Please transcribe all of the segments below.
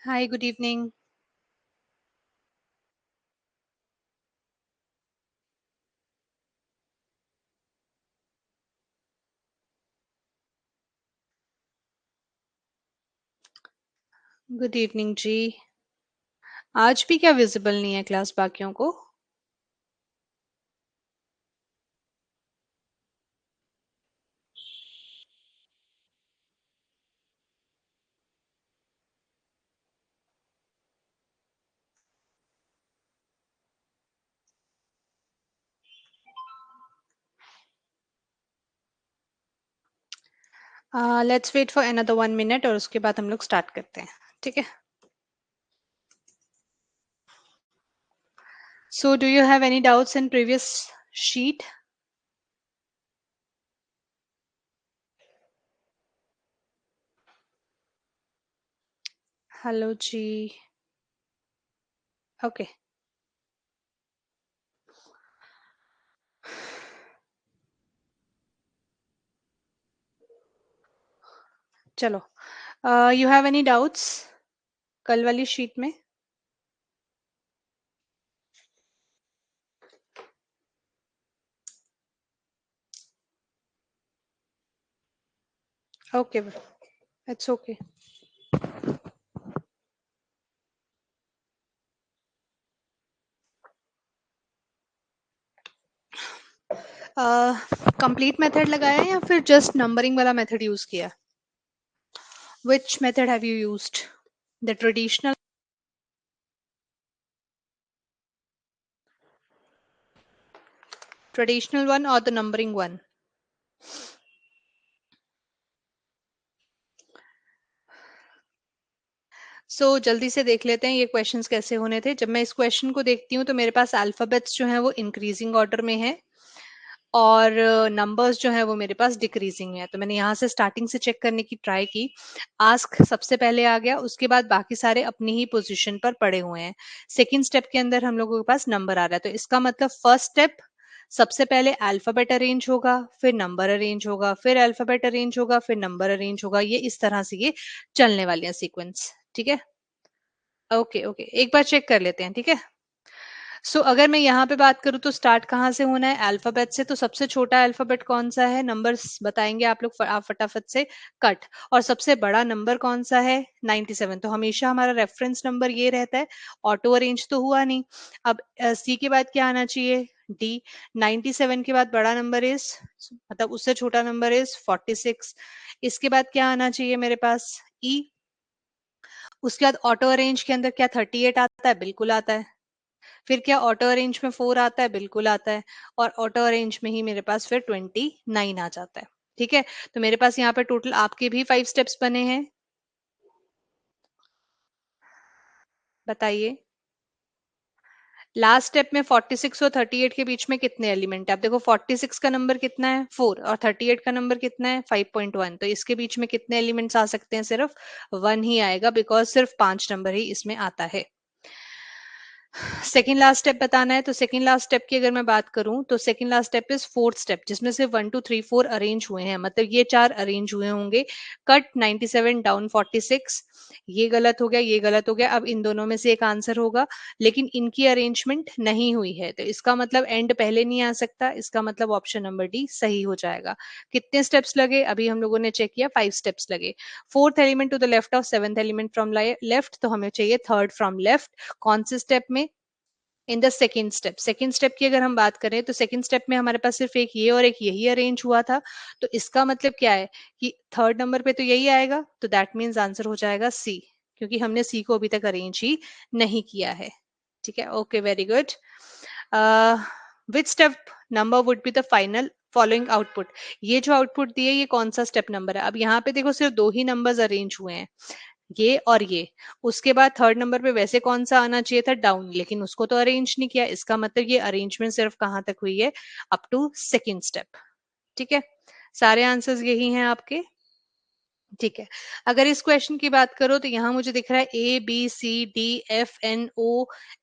Hi, good evening. Good evening जी। आज भी क्या विजिबल नहीं है क्लास बाकियों को? Let's wait for another 1 minute और उसके बाद हम लोग स्टार्ट करते हैं। ठीक है। So do you have any doubts in previous sheet? Hello ji. Okay, चलो। यू हैव एनी डाउट्स कल वाली शीट में? Okay, it's okay. Complete method लगाया या फिर जस्ट नंबरिंग वाला मेथड यूज किया? Which method have you used? The traditional one और द नंबरिंग वन? जल्दी से देख लेते हैं ये क्वेश्चंस कैसे होने थे। जब मैं इस क्वेश्चन को देखती हूँ तो मेरे पास अल्फाबेट्स जो हैं वो इंक्रीजिंग ऑर्डर में है और नंबर्स जो है वो मेरे पास डिक्रीजिंग में है। तो मैंने यहाँ से स्टार्टिंग से चेक करने की ट्राई की। आस्क सबसे पहले आ गया, उसके बाद बाकी सारे अपनी ही पोजीशन पर पड़े हुए हैं। सेकंड स्टेप के अंदर हम लोगों के पास नंबर आ रहा है, तो इसका मतलब फर्स्ट स्टेप सबसे पहले अल्फाबेट अरेंज होगा, फिर नंबर अरेंज होगा, फिर अल्फाबेट अरेंज होगा, फिर नंबर अरेंज होगा। ये इस तरह से ये चलने वाली है सीक्वेंस। ठीक है। ओके ओके, एक बार चेक कर लेते हैं। ठीक है। अगर मैं यहाँ पे बात करूँ तो स्टार्ट कहाँ से होना है? अल्फाबेट से। तो सबसे छोटा अल्फाबेट कौन सा है? नंबर्स बताएंगे आप लोग, आप फटाफट से कट। और सबसे बड़ा नंबर कौन सा है? 97। तो हमेशा हमारा रेफरेंस नंबर ये रहता है। ऑटो अरेंज तो हुआ नहीं। अब सी के बाद क्या आना चाहिए? डी। 97 के बाद बड़ा नंबर इज, मतलब उससे छोटा नंबर इज 46। इसके बाद क्या आना चाहिए मेरे पास? ई। उसके बाद ऑटो अरेंज के अंदर क्या 38 आता है? बिल्कुल आता है। फिर क्या ऑटो अरेंज में 4 आता है? बिल्कुल आता है। और ऑटो अरेंज में ही मेरे पास फिर 29 आ जाता है। ठीक है। तो मेरे पास यहाँ पे टोटल आपके भी 5 स्टेप्स बने हैं। बताइए। लास्ट स्टेप में 46 और 38 के बीच में कितने एलिमेंट है? आप देखो 46 का नंबर कितना है? 4। और 38 का नंबर कितना है? 5.1। तो इसके बीच में कितने एलिमेंट्स आ सकते हैं? सिर्फ 1 ही आएगा, बिकॉज सिर्फ 5 नंबर ही इसमें आता है। सेकेंड लास्ट स्टेप बताना है, तो सेकेंड लास्ट स्टेप की अगर मैं बात करूं तो second last step is fourth step, जिसमें से 1 2 3 4 अरेंज हुए हैं, मतलब ये 4 अरेंज हुए होंगे। Cut 97 down 46। ये गलत हो गया, ये गलत हो गया। अब इन दोनों में से एक आंसर होगा, लेकिन इनकी अरेंजमेंट नहीं हुई है, तो इसका मतलब एंड पहले नहीं आ सकता। इसका मतलब ऑप्शन नंबर डी सही हो जाएगा। कितने स्टेप्स लगे? अभी हम लोगों ने चेक किया, 5 स्टेप्स लगे। Fourth element to the left of seventh element from left, तो हमें चाहिए थर्ड फ्रॉम लेफ्ट। कौन से स्टेप में? In the second step. Second step की अगर हम बात करें तो सेकेंड स्टेप में हमारे पास सिर्फ एक ये और एक यही अरेंज हुआ था। तो इसका मतलब क्या है कि थर्ड नंबर पे तो यही आएगा, तो दैट मीन्स आंसर हो जाएगा सी, क्योंकि हमने सी को अभी तक अरेंज ही नहीं किया है। ठीक है। Okay, very good. Which step number would be the final following output? ये जो आउटपुट दिए ये कौन सा स्टेप नंबर है? अब यहाँ पे देखो सिर्फ दो ही नंबर्स अरेंज हुए हैं, ये और ये। उसके बाद थर्ड नंबर पे वैसे कौन सा आना चाहिए था? डाउन, लेकिन उसको तो अरेंज नहीं किया। इसका मतलब ये अरेंजमेंट सिर्फ कहाँ तक हुई है? Up to second step. ठीक है। सारे आंसर्स यही हैं आपके। ठीक है। अगर इस क्वेश्चन की बात करो तो यहाँ मुझे दिख रहा है ABCDFNO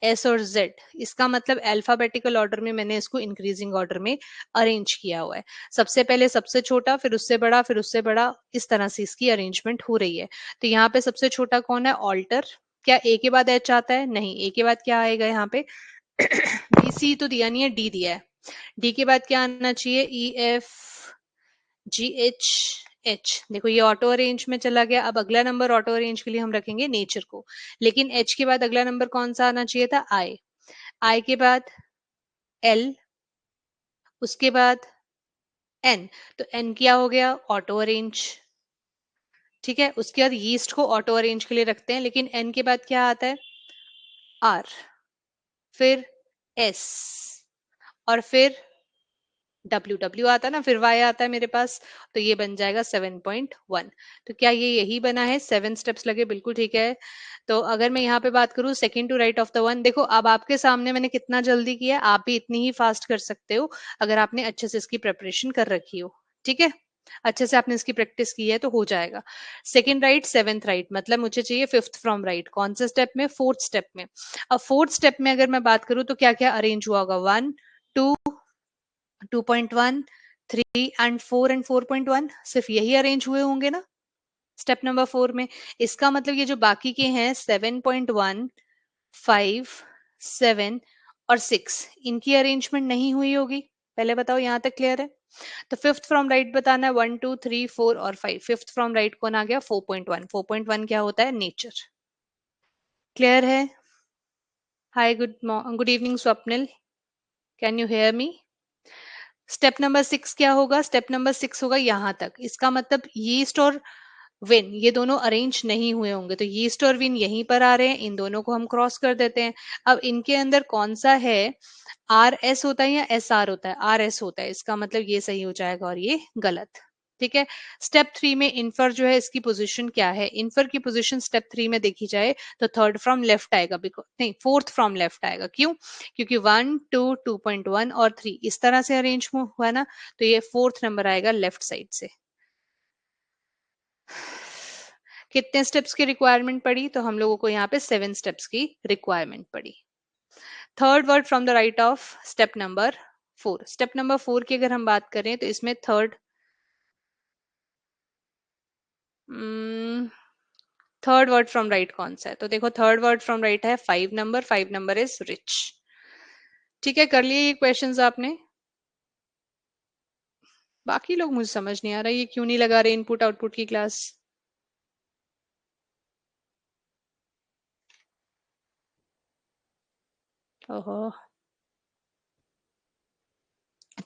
S और Z। इसका मतलब अल्फाबेटिकल ऑर्डर में मैंने इसको इंक्रीजिंग ऑर्डर में अरेंज किया हुआ है। सबसे पहले सबसे छोटा, फिर उससे बड़ा, फिर उससे बड़ा, इस तरह से इसकी अरेंजमेंट हो रही है। तो यहाँ पे सबसे छोटा कौन है? ऑल्टर। क्या ए के बाद एच आता है? नहीं, ए के बाद क्या आएगा यहाँ पे? बी सी तो दिया नहीं है, डी दिया है। डी के बाद क्या आना चाहिए? E F G H H. देखो ये ऑटो अरेंज में चला गया। अब अगला नंबर ऑटो अरेंज के लिए हम रखेंगे नेचर को, लेकिन एच के बाद अगला नंबर कौन सा आना चाहिए था? आई। आई के बाद एल, उसके बाद एन। तो एन क्या हो गया? Auto arrange. ठीक है, उसके बाद यीस्ट को ऑटो अरेंज के लिए रखते हैं, लेकिन एन के बाद क्या आता है? आर, फिर एस, और फिर डब्ल्यू। डब्ल्यू आता है ना, फिर वाई आता है मेरे पास। तो ये बन जाएगा 7.1। तो क्या ये यही बना है? 7 स्टेप्स लगे, बिल्कुल ठीक है। तो अगर मैं यहाँ पे बात करूँ second to right of the one, देखो अब आपके सामने मैंने कितना जल्दी किया है, आप भी इतनी ही फास्ट कर सकते हो अगर आपने अच्छे से इसकी प्रिपरेशन कर रखी हो। ठीक है, अच्छे से आपने इसकी प्रैक्टिस की है तो हो जाएगा। सेकंड राइट, सेवेंथ राइट, मतलब मुझे चाहिए फिफ्थ फ्रॉम राइट। कौन से स्टेप में? फोर्थ स्टेप में। अब फोर्थ स्टेप में अगर मैं बात करूँ तो क्या क्या अरेंज हुआ होगा? 1, 2, 2.1, 3 एंड 4 एंड 4.1, सिर्फ यही अरेंज हुए होंगे ना स्टेप नंबर 4 में। इसका मतलब ये जो बाकी के हैं 7.1, 5, 7 और 6, इनकी अरेंजमेंट नहीं हुई होगी। पहले बताओ, यहां तक क्लियर है? तो फिफ्थ फ्रॉम राइट बताना है 1, 2, 3, 4 और 5। फिफ्थ फ्रॉम राइट कौन आ गया? 4.1। 4.1 क्या होता है? नेचर। क्लियर है? Hi, good evening Swapnil, can you hear me? Step number 6 क्या होगा? स्टेप नंबर 6 होगा यहां तक। इसका मतलब यीस्ट और विन ये दोनों अरेंज नहीं हुए होंगे, तो यीस्ट और विन यहीं पर आ रहे हैं, इन दोनों को हम क्रॉस कर देते हैं। अब इनके अंदर कौन सा है? आर एस होता है या एस आर होता है? आर एस होता है, इसका मतलब ये सही हो जाएगा और ये गलत। ठीक है। स्टेप 3 में इन्फर जो है इसकी पोजीशन क्या है? इन्फर की पोजीशन स्टेप 3 में देखी जाए तो थर्ड फ्रॉम लेफ्ट आएगा, बिकॉज नहीं, फोर्थ फ्रॉम लेफ्ट आएगा। क्यों? क्योंकि 1, 2, 2.1 और 3 इस तरह से अरेंज हुआ ना, तो ये फोर्थ नंबर आएगा लेफ्ट साइड से। कितने स्टेप्स की रिक्वायरमेंट पड़ी? तो हम लोगों को यहाँ पे 7 स्टेप्स की रिक्वायरमेंट पड़ी। Third word from the right of step number 4। Step number 4 की अगर हम बात करें तो इसमें थर्ड वर्ड फ्रॉम राइट कौन सा है? तो देखो थर्ड वर्ड फ्रॉम राइट है 5 नंबर। 5 number is rich. ठीक है, कर लिए ये क्वेश्चंस आपने? बाकी लोग, मुझे समझ नहीं आ रहा ये क्यों नहीं लगा रहे इनपुट आउटपुट की क्लास। ओहो,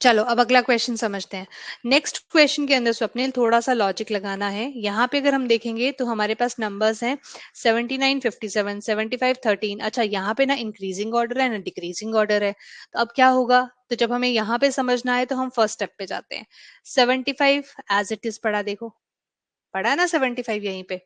चलो अब अगला क्वेश्चन समझते हैं। नेक्स्ट क्वेश्चन के अंदर स्वप्निल थोड़ा सा लॉजिक लगाना है। यहाँ पे अगर हम देखेंगे तो हमारे पास नंबर्स हैं 79, 57, 75, 13। अच्छा, यहाँ पे ना इंक्रीजिंग ऑर्डर है ना डिक्रीजिंग ऑर्डर है। तो अब क्या होगा? तो जब हमें यहाँ पे समझना है तो हम फर्स्ट स्टेप पे जाते हैं। 75 एज इट इज पढ़ा, देखो पढ़ा है ना 75 यहीं पे।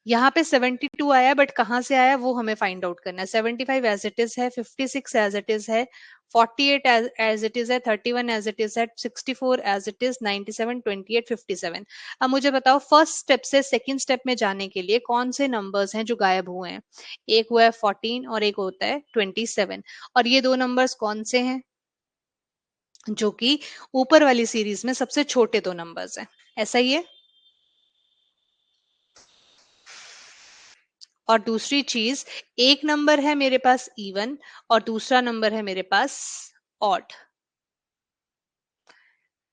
यहाँ पे 72 आया, बट कहाँ से आया वो हमें फाइंड आउट करना है। 75 एज इट इज है, 56 एज इट इज है, 48 एज इट इज है, 31 एज इट इज है, 64 एज इट इज, 97, 28, 57। अब मुझे बताओ फर्स्ट स्टेप से सेकंड स्टेप में जाने के लिए कौन से नंबर्स हैं जो गायब हुए हैं? एक हुआ है 14 और एक होता है 27। और ये दो नंबर्स कौन से हैं जो कि ऊपर वाली सीरीज में सबसे छोटे दो नंबर्स हैं? ऐसा ही है। और दूसरी चीज, एक नंबर है मेरे पास इवन और दूसरा नंबर है मेरे पास ऑड।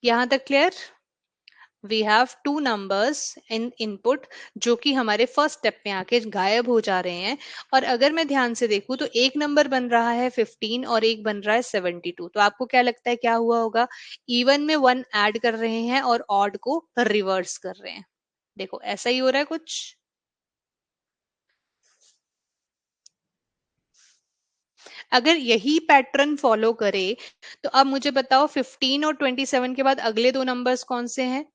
यहां तक clear? We have two numbers in input जो कि हमारे फर्स्ट स्टेप में आके गायब हो जा रहे हैं। और अगर मैं ध्यान से देखूं तो एक नंबर बन रहा है 15 और एक बन रहा है 72। तो आपको क्या लगता है क्या हुआ होगा? इवन में 1 ऐड कर रहे हैं और ऑड को रिवर्स कर रहे हैं। देखो ऐसा ही हो रहा है कुछ। अगर यही पैटर्न फॉलो करे तो अब मुझे बताओ 15 और 27 के बाद अगले दो नंबर्स कौन से हैं?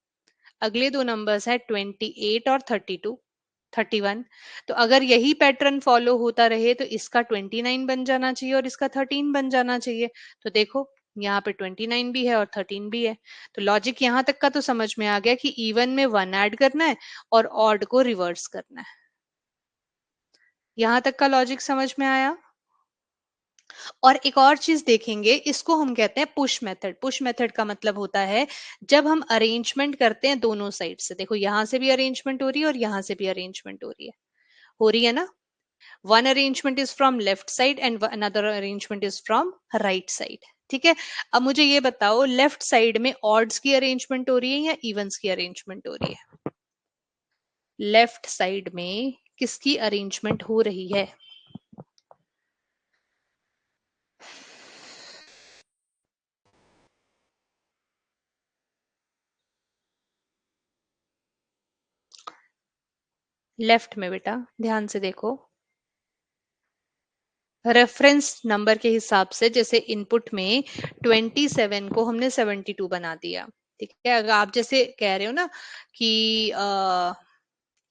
अगले दो नंबर्स है 28 और 32, 31। तो अगर यही पैटर्न फॉलो होता रहे तो इसका 29 बन जाना चाहिए और इसका 13 बन जाना चाहिए। तो देखो यहाँ पे 29 भी है और 13 भी है। तो लॉजिक यहाँ तक का तो समझ में आ गया कि इवन में 1 ऐड करना है और ऑड को रिवर्स करना है। यहाँ तक का लॉजिक समझ में आया? और एक और चीज देखेंगे, इसको हम कहते हैं पुश मेथड। पुश मेथड का मतलब होता है जब हम अरेंजमेंट करते हैं दोनों साइड से। देखो यहां से भी अरेंजमेंट हो रही है और यहां से भी अरेंजमेंट हो रही है ना? One arrangement is from left side and another arrangement is from right side. ठीक है, अब मुझे ये बताओ लेफ्ट साइड में ऑड्स की अरेंजमेंट हो रही है या इवंस की अरेंजमेंट हो रही है? लेफ्ट साइड में किसकी अरेंजमेंट हो रही है? लेफ्ट में बेटा, ध्यान से देखो। रेफरेंस नंबर के हिसाब से, जैसे इनपुट में 27 को हमने 72 बना दिया। ठीक है, अगर आप जैसे कह रहे हो ना कि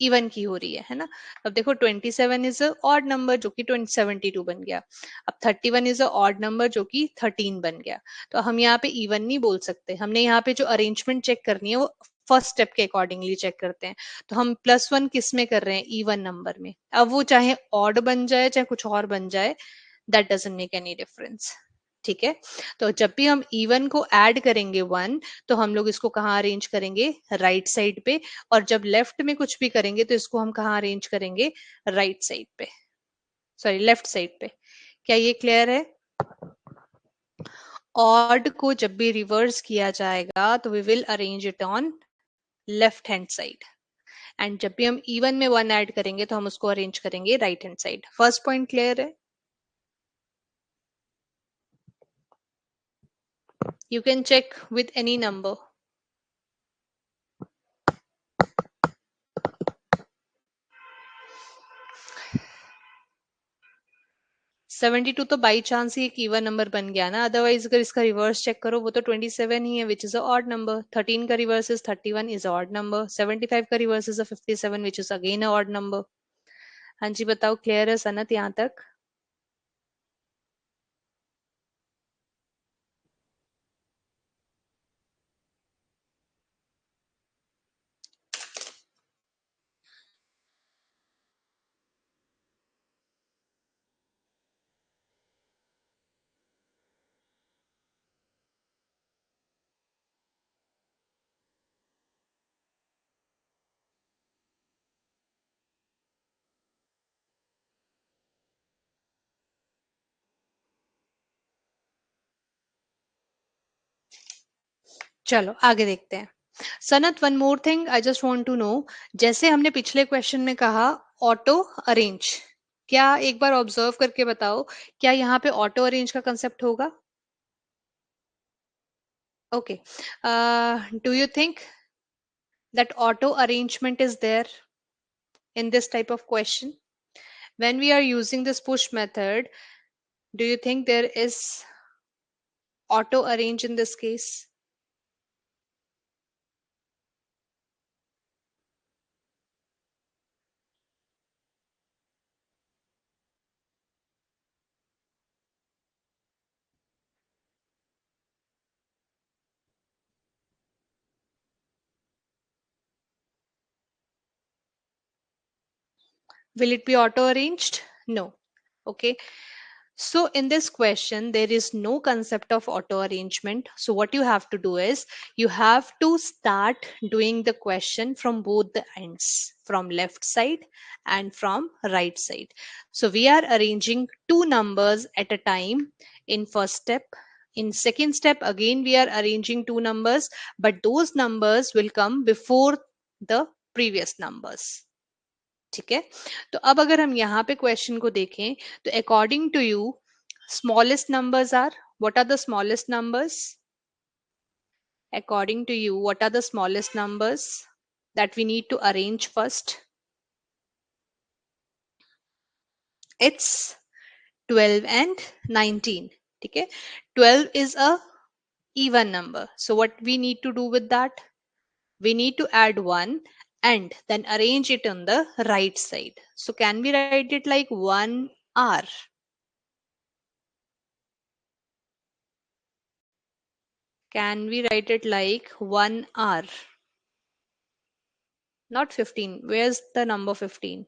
इवन की हो रही है ना? अब देखो 27 इज अ ऑड नंबर जो कि 72 बन गया। अब 31 इज अ ऑड नंबर जो कि 13 बन गया। तो हम यहाँ पे इवन नहीं बोल सकते, हमने यहाँ पे जो अरेंजमेंट चेक करनी है वो फर्स्ट स्टेप के अकॉर्डिंगली चेक करते हैं। तो हम +1 किस में कर रहे हैं? इवन नंबर में। अब वो चाहे ऑड बन जाए चाहे कुछ और बन जाए, that doesn't make any difference. ठीक है, तो जब भी हम इवन को ऐड करेंगे 1, तो हम लोग इसको कहाँ अरेंज करेंगे? राइट साइड पे। और जब लेफ्ट में कुछ भी करेंगे तो इसको हम कहाँ अरेंज करेंगे? राइट साइड पे, सॉरी लेफ्ट साइड पे। क्या ये क्लियर है? ऑड को जब भी रिवर्स किया जाएगा तो we will arrange it on left hand side, and जब भी हम इवन में 1 ऐड करेंगे तो हम उसको अरेंज करेंगे right hand side. First point clear है? You can check with any number. 72 तो बाई चांस ही एक इवन नंबर बन गया ना, अदरवाइज अगर इसका रिवर्स चेक करो वो तो 27 ही है, which is a odd number. 13 का reverse is 31, is odd number. 75 का reverse is a 57, which is again a odd number. हाँ जी बताओ, क्लियर है सनत यहाँ तक? चलो आगे देखते हैं। Sanat, one more thing I just want to know, जैसे हमने पिछले क्वेश्चन में कहा ऑटो अरेंज, क्या एक बार ऑब्जर्व करके बताओ, क्या यहाँ पे ऑटो अरेंज का कंसेप्ट होगा? Okay, do you think that auto arrangement is there in this type of question? When we are using this push method, do you think there is auto arrange in this case? Will it be auto arranged? No. Okay. So in this question, there is no concept of auto arrangement. So what you have to do is you have to start doing the question from both the ends, from left side and from right side. So we are arranging two numbers at a time in first step. In second step, again, we are arranging two numbers, but those numbers will come before the previous numbers. ठीक है, तो अब अगर हम यहाँ पे question को देखें तो according to you smallest numbers are, what are the smallest numbers? According to you, what are the smallest numbers that we need to arrange first? It's 12 and 19. Okay, 12 is a even number. So what we need to do with that? We need to add 1 and then arrange it on the right side. So can we write it like 1R? Can we write it like 1R? Not 15. Where's the number 15?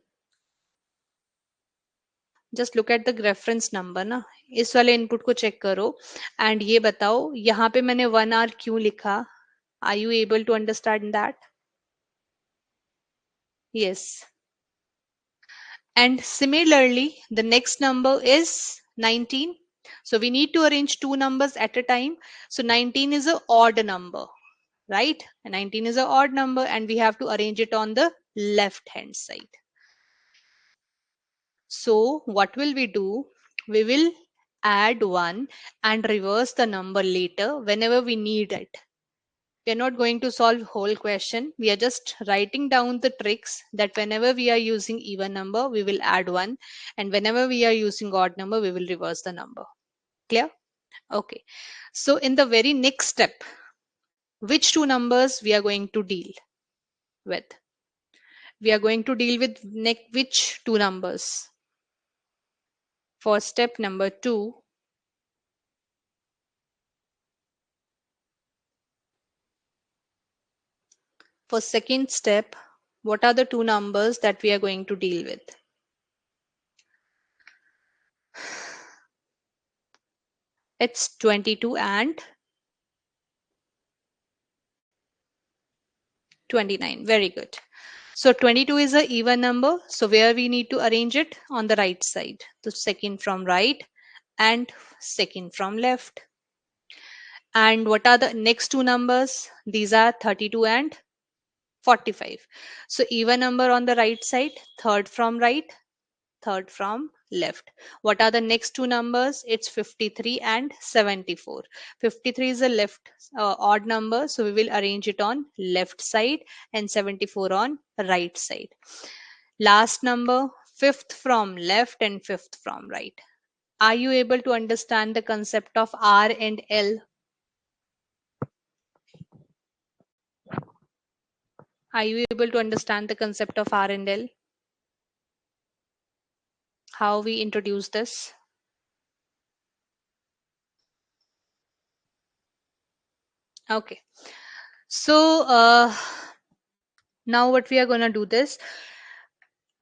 Just look at the reference number ना, इस वाले input को check करो and ये बताओ यहाँ पे मैंने 1R क्यों लिखा? Are you able to understand that? Yes, And similarly, the next number is 19. So we need to arrange two numbers at a time. So 19 is an odd number, right? And 19 is an odd number, and we have to arrange it on the left hand side. So what will we do? We will add 1 and reverse the number later whenever we need it. We are not going to solve whole question. We are just writing down the tricks that whenever we are using even number, we will add 1, and whenever we are using odd number, we will reverse the number. Clear? Okay. So in the very next step, which two numbers we are going to deal with? We are going to deal with which two numbers? For step number 2, for second step, what are the two numbers that we are going to deal with? It's 22 and 29. Very good. So 22 is an even number. So where we need to arrange it? On the right side. So second from right and second from left. And what are the next two numbers? These are 32 and 45. So even number on the right side, third from right, third from left. What are the next two numbers? It's 53 and 74. 53 is a left odd number, so we will arrange it on left side, and 74 on right side. Last number, fifth from left and fifth from right. Are you able to understand the concept of R and L? Are you able to understand the concept of R and L? How we introduce this? Okay. So now what we are gonna do this.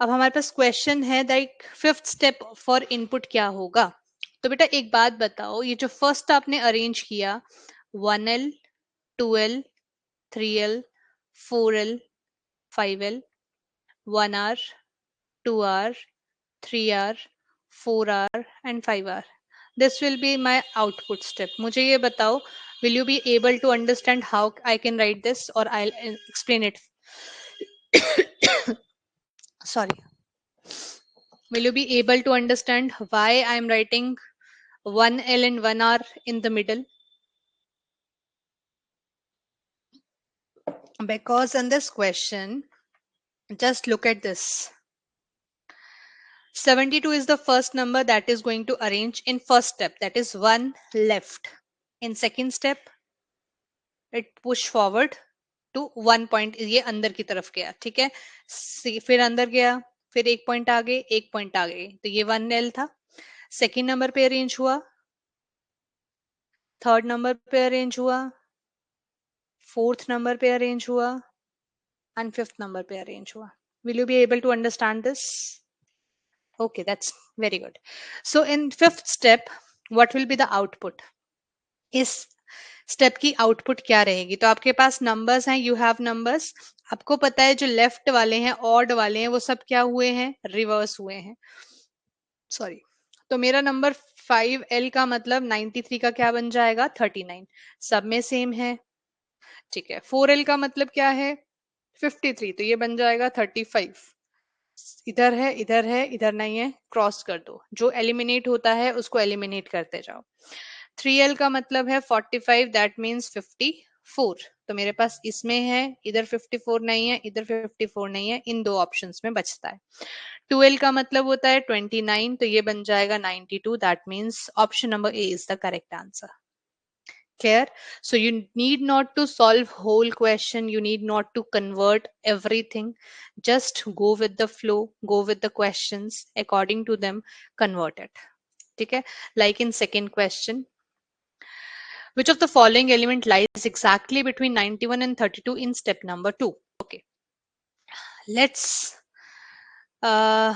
अब हमारे पास question है that fifth step for input क्या होगा. तो बेटा एक बात बताओ, ये जो फर्स्ट आपने अरेंज किया 1L 2L 3L 4L 5L 1R 2R 3R 4R and 5R, this will be my output step. मुझे ये बताओ, will you be able to understand how I can write this, or I'll explain it? Sorry. Will you be able to understand why I'm writing 1L and 1R in the middle? Because in this question, just look at this. 72 is the first number that is going to arrange in first step, that is 1 left. In second step, it push forward to 1 point, ये अंदर की तरफ गया, ठीक है. फिर अंदर गया, फिर एक पॉइंट आगे, एक पॉइंट आगे, तो ये 1L था. सेकंड नंबर पे अरेंज हुआ, थर्ड नंबर पे अरेंज हुआ, फोर्थ नंबर पे अरेंज हुआ, and fifth number पे arrange हुआ. Will you be able to understand this? Okay, that's very good. So in fifth step, what will be the output? इस step की output क्या रहेगी? तो आपके पास नंबर्स हैं, यू हैव नंबर्स. आपको पता है जो लेफ्ट वाले हैं, ऑड वाले हैं, वो सब क्या हुए हैं? रिवर्स हुए हैं. सॉरी. तो मेरा नंबर 5L का मतलब 93 का क्या बन जाएगा? 39. सब में सेम है, ठीक है. 4L का मतलब क्या है? 53, तो ये बन जाएगा 35. इधर है, इधर है, इधर नहीं है, क्रॉस कर दो. जो एलिमिनेट होता है उसको एलिमिनेट करते जाओ. 3L का मतलब है 45, दैट मीन्स 54. तो मेरे पास इसमें है, इधर 54 नहीं है, इधर 54 नहीं है, इन दो ऑप्शंस में बचता है. 2L का मतलब होता है 29, तो ये बन जाएगा 92, that means option number A is the correct answer. Clear? So you need not to solve whole question, you need not to convert everything. Just go with the flow, go with the questions according to them, convert it. Okay? Like in second question, which of the following element lies exactly between 91 and 32 in step number 2? Okay, let's uh,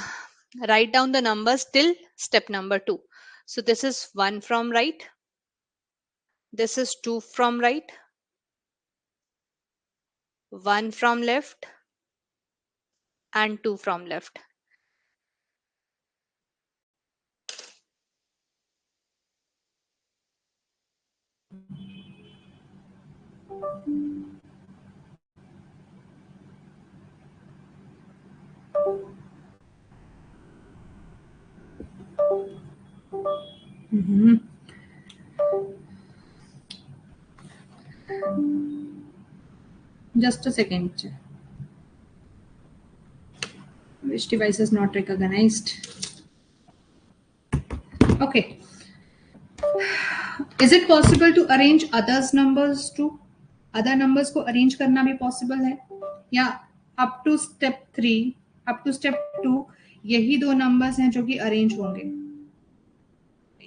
write down the numbers till step number 2. So this is 1 from right, this is 2 from right, 1 from left, and 2 from left. Just a second. Which device is not recognized? Okay. Is it possible to arrange others numbers too? Other numbers को arrange करना भी possible है? या up to step 3, up to step 2 यही दो numbers हैं जो कि arrange होंगे?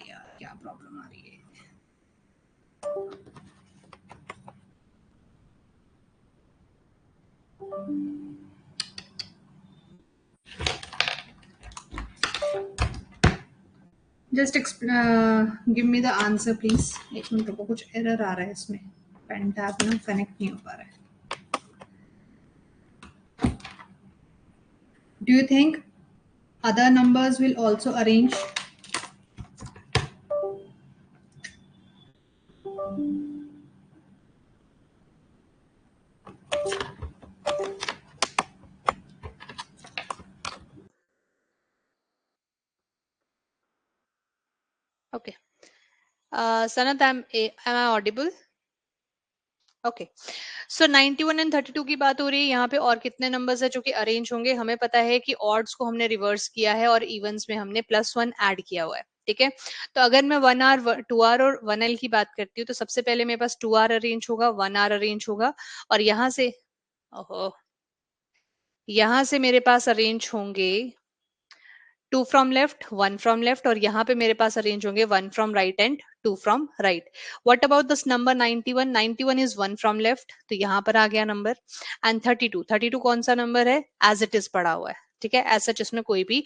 यार क्या प्रॉब्लम आ रही है? Just give me the answer please. एक मिनट रुको, कुछ error आ रहा है इसमें. पेन टैब ना कनेक्ट नहीं हो पा रहा है. Do you think other numbers will also arrange? Okay. Sanat, am I audible? Okay. So 91 and 32 की बात हो रही है यहाँ पे. और कितने नंबर्स है जो कि अरेंज होंगे? हमें पता है कि ऑड्स को हमने रिवर्स किया है और इवन्स में हमने +1 ऐड किया हुआ है. ठीक है. तो अगर मैं 1R 2R और 1L की बात करती हूँ तो सबसे पहले मेरे पास 2R अरेंज होगा, 1R अरेंज होगा, और यहाँ से ओहो, यहाँ से मेरे पास अरेंज होंगे 2 फ्रॉम लेफ्ट, 1 फ्रॉम लेफ्ट, और यहाँ पे मेरे पास अरेंज होंगे 1 from right and 2 from right. What about this number 91? 91 is 1 from left, तो यहाँ पर आ गया नंबर. एंड 32, 32 कौन सा नंबर है? एज इट इज पड़ा हुआ है. ठीक है, एज सच इसमें कोई भी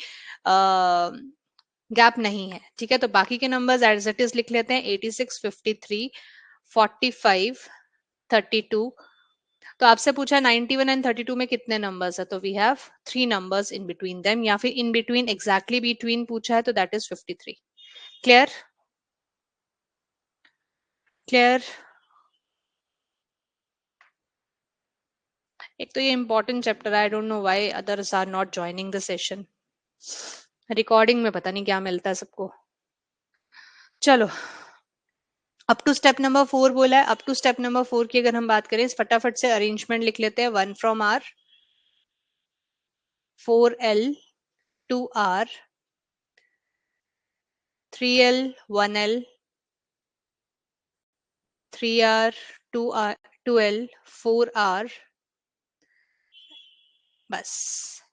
गैप नहीं है. ठीक है, तो बाकी के नंबर्स एज इट इज लिख लेते हैं. 86, 53, 45, 32. तो आपसे पूछा 91 एंड 32 में कितने नंबर्स है, तो we have 3 numbers in between them, या फिर इन बिटवीन एग्जैक्टली बिटवीन पूछा है तो दैट इज 53. क्लियर? क्लियर? एक तो ये important chapter, I don't know why others are not joining the session. Recording में पता नहीं क्या मिलता है सबको. चलो, अप टू स्टेप नंबर 4 बोला है. अप टू स्टेप नंबर 4 की अगर हम बात करें, फटाफट से अरेंजमेंट लिख लेते हैं. 1 from are, 4L, 2R, 3L, 1L, 3R, 2R, 2L, 4R. बस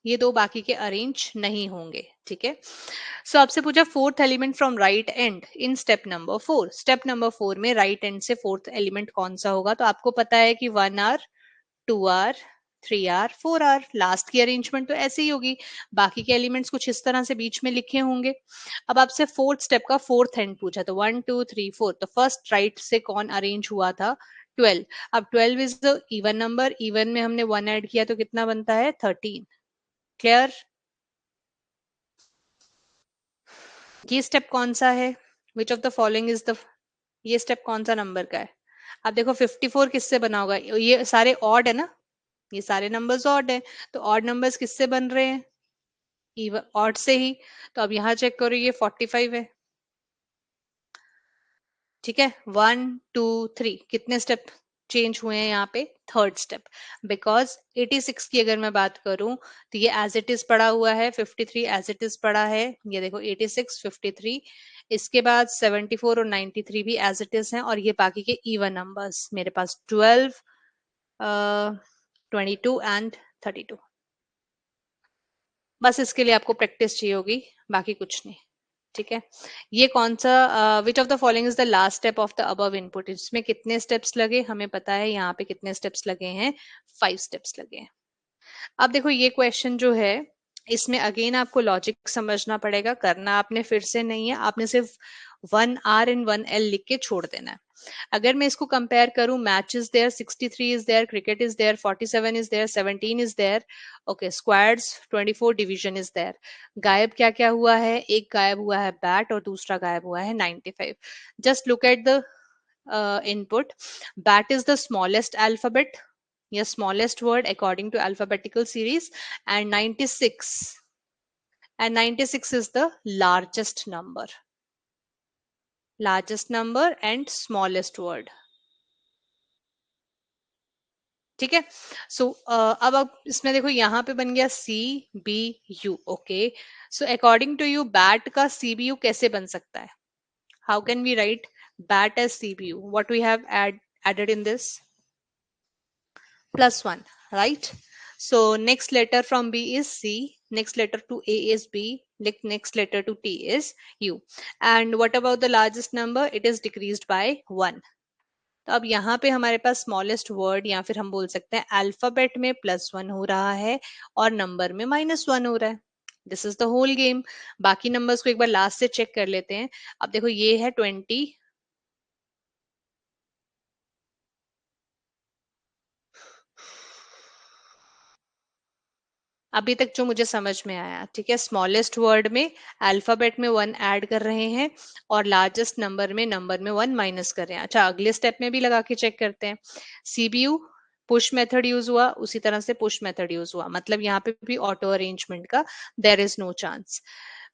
ये दो बाकी के अरेंज नहीं होंगे. ठीक है. सो आपसे पूछा fourth element from right and in step number 4. Step number 4 में राइट एंड से फोर्थ एलिमेंट कौन सा होगा? तो आपको पता है कि 1R, 2R, 3R, 4R. Last की अरेंजमेंट तो ऐसे ही होगी. बाकी के एलिमेंट्स कुछ इस तरह से बीच में लिखे होंगे. अब आपसे फोर्थ स्टेप का फोर्थ एंड पूछा, तो 1 2 3 4. तो फर्स्ट राइट से कौन अरेंज हुआ था? 12. अब 12 is the even number. Even में हमने 1 ऐड किया तो कितना बनता है? 13. क्लियर? ये स्टेप कौन सा है? Which of the following is the, ये स्टेप कौन सा नंबर का है? आप देखो 54 किससे बना होगा? ये सारे ऑड है ना, ये सारे नंबर्स ऑड है. तो ऑड नंबर्स किससे बन रहे हैं? इवन ऑड से ही. तो अब यहाँ चेक करो, ये 45 है. ठीक है. 1 2 3 कितने स्टेप चेंज हुए हैं यहाँ पे? Third step. बिकॉज 86 की अगर मैं बात करूं तो ये एज इट इज पड़ा हुआ है. 53 एज इट इज पड़ा है. ये देखो 86, 53. इसके बाद 74 और 93 भी एज इट इज हैं. और ये बाकी के इवन नंबर्स मेरे पास 12, 22 एंड 32. बस इसके लिए आपको प्रैक्टिस चाहिए होगी, बाकी कुछ नहीं. ठीक है. ये कौन सा, which of the following is the last step of the above input? इसमें कितने स्टेप्स लगे हमें पता है. यहाँ पे कितने स्टेप्स लगे हैं? 5 स्टेप्स लगे हैं. अब देखो ये क्वेश्चन जो है, इसमें अगेन आपको लॉजिक समझना पड़ेगा. करना आपने फिर से नहीं है, आपने सिर्फ 1R एंड 1L लिख के छोड़ देना है. अगर मैं इसको कंपेयर करूं, match is there, 63 is there, cricket is there, 47 is there, 17 is there. Okay, squads 24, division is there. गायब क्या क्या हुआ है? एक गायब हुआ है बैट और दूसरा गायब हुआ है 95. Just look at the input. BAT is the smallest alphabet, yeah, smallest word according to alphabetical series, and 96 is the largest number and smallest word. ठीक है. सो अब आप इसमें देखो, यहाँ पे बन गया CBU. Okay, so according to you bat का CBU कैसे बन सकता है? How can we write bat as CBU? What we have added in this? +1, right? So next letter from B is C, next letter to A is B, next letter to T is U. And what about the largest number? It is decreased by 1. तो अब यहाँ पे हमारे पास smallest word, या फिर हम बोल सकते हैं अल्फाबेट में +1 हो रहा है और नंबर में -1 हो रहा है. This is the whole game. बाकी नंबर्स को एक बार लास्ट से चेक कर लेते हैं. अब देखो, ये है 20. अभी तक जो मुझे समझ में आया, ठीक है, स्मॉलेस्ट वर्ड में अल्फाबेट में 1 ऐड कर रहे हैं और लार्जेस्ट नंबर में 1 माइनस कर रहे हैं. अच्छा, अगले स्टेप में भी लगा के चेक करते हैं. CBU पुश मेथड यूज हुआ, उसी तरह से पुश मेथड यूज हुआ, मतलब यहाँ पे भी ऑटो अरेंजमेंट का there is no chance.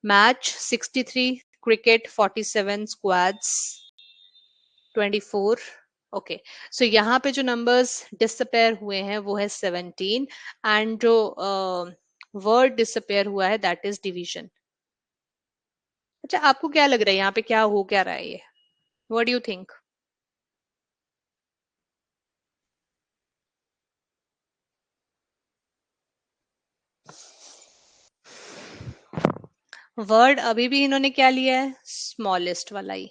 Match 63, cricket 47, squads 24. Okay, so यहाँ पे जो नंबर्स डिसअपेयर हुए हैं वो है 17, एंड जो वर्ड डिसअपेयर हुआ है दैट इज डिवीजन. अच्छा, आपको क्या लग रहा है यहाँ पे क्या हो क्या रहा है ये? What do you think? Word अभी भी इन्होंने क्या लिया है? स्मॉलेस्ट वाला ही.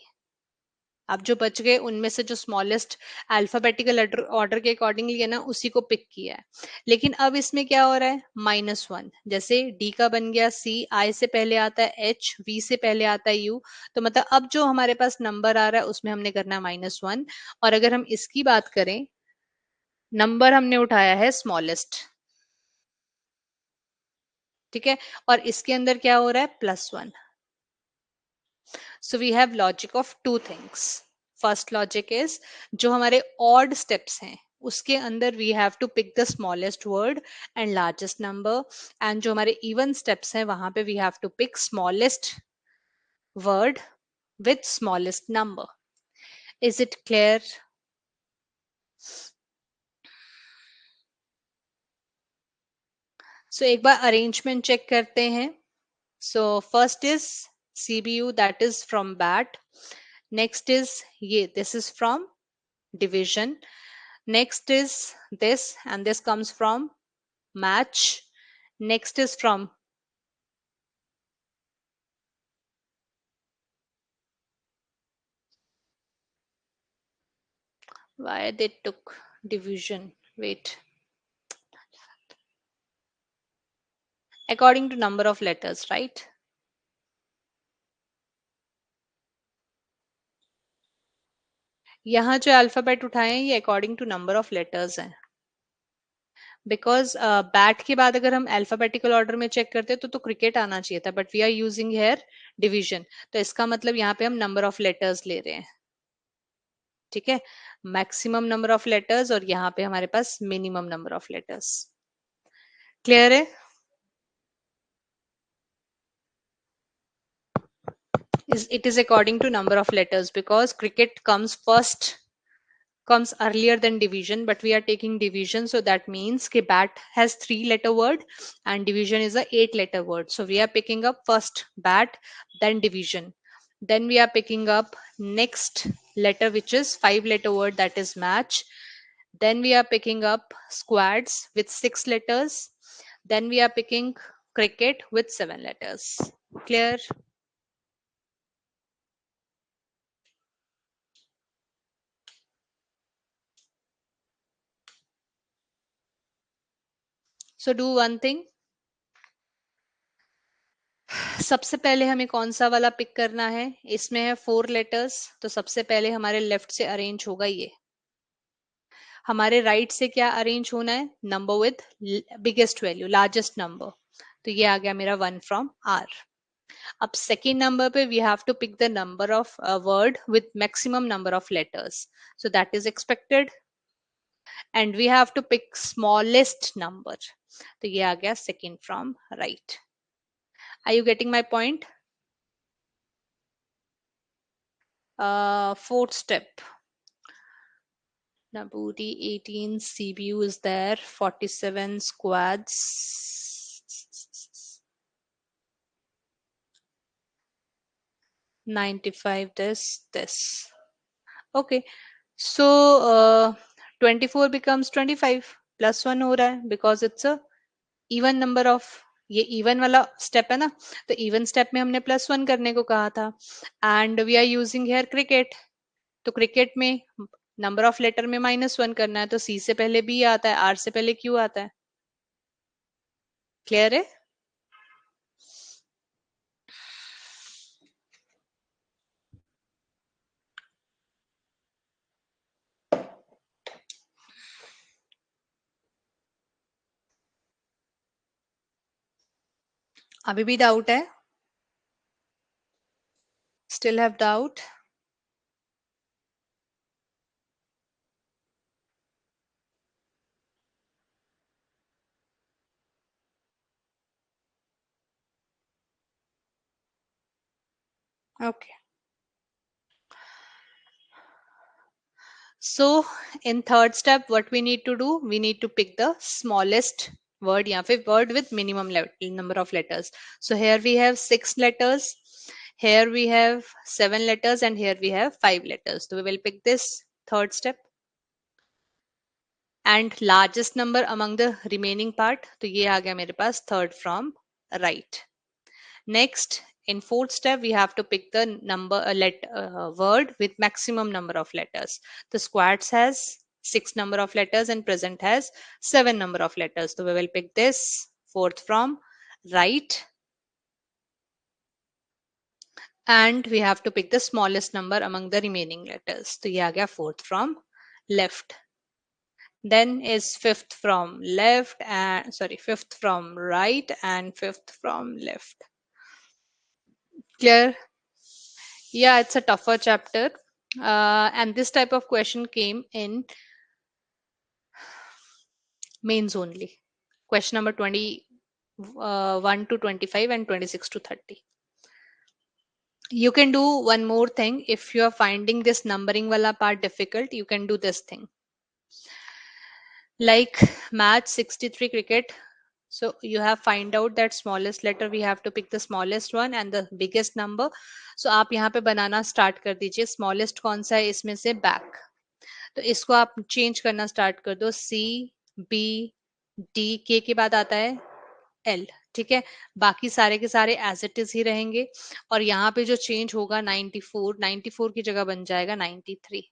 अब जो बच गए उनमें से जो स्मॉलेस्ट अल्फाबेटिकल ऑर्डर के अकॉर्डिंगली है ना, उसी को पिक किया है. लेकिन अब इसमें क्या हो रहा है? -1. जैसे डी का बन गया C, आई से पहले आता है H, V से पहले आता है U. तो मतलब अब जो हमारे पास नंबर आ रहा है उसमें हमने करना है -1. और अगर हम इसकी बात करें, नंबर हमने उठाया है स्मॉलेस्ट, ठीक है, और इसके अंदर क्या हो रहा है? +1. So we have logic of two things. First logic is, जो हमारे ऑड स्टेप्स हैं उसके अंदर we have to pick the smallest word and largest number, and जो हमारे इवन स्टेप्स हैं वहां पे we have to pick smallest word with smallest number. Is it clear? So एक बार अरेंजमेंट चेक करते हैं. So first is CBU, that is from BAT. Next is ये, this is from division. Next is this, and this comes from match. Next is from why they took division. Wait, according to number of letters, right? यहाँ जो alphabet उठाए हैं ये according to number of letters हैं. Because bat के बाद अगर हम अल्फाबेटिकल ऑर्डर में चेक करते तो क्रिकेट आना चाहिए था, but we are using here division. तो इसका मतलब यहाँ पे हम नंबर ऑफ लेटर्स ले रहे हैं, ठीक है, मैक्सिमम नंबर ऑफ लेटर्स, और यहाँ पे हमारे पास minimum number of letters. Clear है? It is according to number of letters, because cricket comes earlier than division, but we are taking division, so that means कि bat has 3-letter word and division is a 8-letter word. So we are picking up first bat, then division, then we are picking up next letter which is 5-letter word, that is match. Then we are picking up squads with 6 letters. Then we are picking cricket with 7 letters. Clear? So do one thing. सबसे पहले हमें कौन सा वाला pick करना है? इसमें है 4 लेटर्स, तो सबसे पहले हमारे लेफ्ट से अरेंज होगा ये. हमारे राइट से क्या अरेंज होना है? Number with biggest value, largest number. तो ये आ गया मेरा 1 फ्रॉम आर. अब सेकेंड नंबर पे we have to pick the number of word with maximum number of letters, so that is expected, and we have to pick smallest number, तो ये आ गया second from right. Are you getting my point? Fourth step. Nabudi 18 CBU is there, 47 squads. 95 this. Okay, so 24 becomes 25 plus 1 हो रहा है because it's a even number of, ये even वाला step है ना, तो even step में हमने plus 1 करने को कहा था, and we are using here cricket, तो क्रिकेट में नंबर ऑफ लेटर में -1 करना है, तो सी से पहले बी आता है, आर से पहले क्यू आता है. क्लियर है? अभी भी डाउट है? Still have doubt? Okay. So in third step, what we need to do? We need to pick the smallest word, या फिर word with minimum number of letters. So here we have 6 letters. Here we have 7 letters, and here we have 5 letters. So we will pick this third step. And largest number among the remaining part, तो ये आ गया मेरे पास third from right. Next, in fourth step, we have to pick the number word with maximum number of letters. The squads has 6 number of letters and present has 7 number of letters. So we will pick this fourth from right. And we have to pick the smallest number among the remaining letters. So ये आ गया fourth from left. Then is fifth from left, and sorry, fifth from right and fifth from left. Clear? Yeah, it's a tougher chapter, and this type of question came in mains only. Question number 21 to 25 and 26 to 30. You can do one more thing. If you are finding this numbering wala part difficult, you can do this thing. Like math 63 cricket. So you have find out that smallest letter, we have to pick the smallest one and the biggest number. So आप यहाँ पे बनाना start कर दीजिए. Smallest कौन सा है इसमें से back. तो इसको आप change करना start कर दो. C, B, D, K के बाद आता है L. ठीक है, बाकी सारे के सारे एज इट इज ही रहेंगे, और यहाँ पे जो चेंज होगा 94 की जगह बन जाएगा 93.